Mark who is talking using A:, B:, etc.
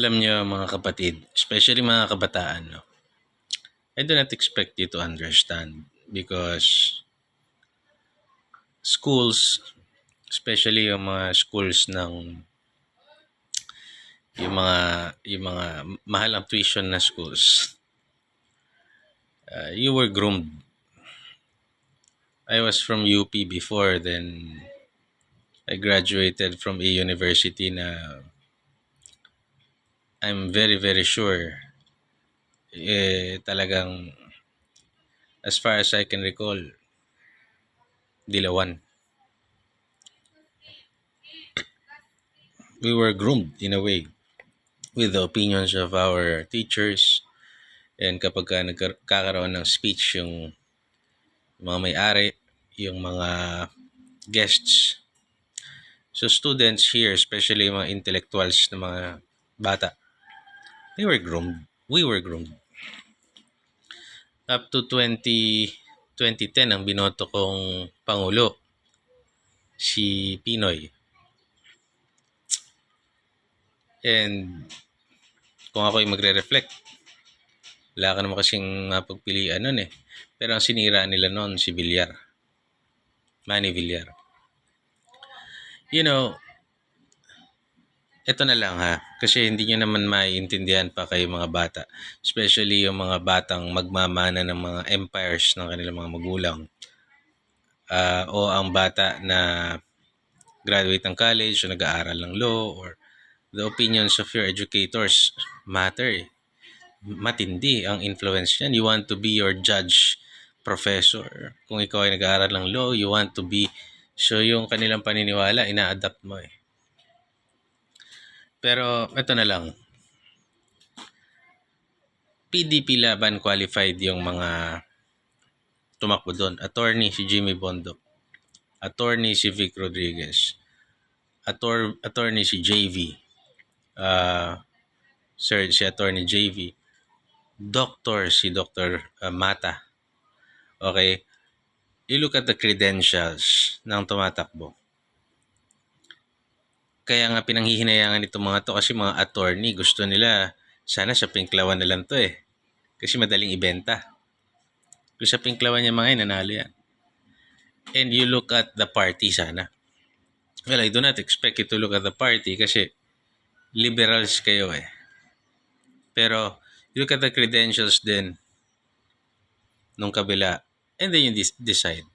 A: Alam niyo mga kapatid, especially mga kabataan, no? I do not expect you to understand because schools, especially yung mga schools ng yung mga mahal ang tuition na schools, you were groomed. I was from UP before, then I graduated from a university na I'm very very sure talagang as far as I can recall, Dilawan. We were groomed in a way with the opinions of our teachers, and kapag nagkakaroon ng speech yung mga may-ari, yung mga guests. So students here, especially yung mga intellectuals na mga bata, they were groomed. We were groomed. Up to 2010, ang binoto kong Pangulo, si Pinoy. And kung ako'y magre-reflect, wala ka naman kasing mapagpilian nun eh. Pero ang sinira nila noon si Villar. Manny Villar. You know, ito na lang ha, kasi hindi nyo naman maiintindihan pa kayo mga bata. Especially yung mga batang magmamana ng mga empires ng kanilang mga magulang. O ang bata na graduate ng college o nag-aaral ng law, or the opinions of your educators matter eh. Matindi ang influence niyan. You want to be your judge professor. Kung ikaw ay nag-aaral ng law, you want to be, so yung kanilang paniniwala, ina-adapt mo eh. Pero ito na lang, PDP laban qualified yung mga tumakbo doon. Attorney si Jimmy Bondoc, attorney si Vic Rodriguez, attorney si JV, sir si attorney JV, doctor si Dr. Mata. Okay, you look at the credentials ng tumatakbo. Kaya nga pinanghihinayangan itong mga to kasi mga attorney, gusto nila sana sa pinklawan na lang to eh. Kasi madaling ibenta. Kung sa pinklawan niya mga nanalo yan. And you look at the party sana. Well, I do not expect you to look at the party kasi liberals kayo eh. Pero you look at the credentials din nung kabila, and then you decide.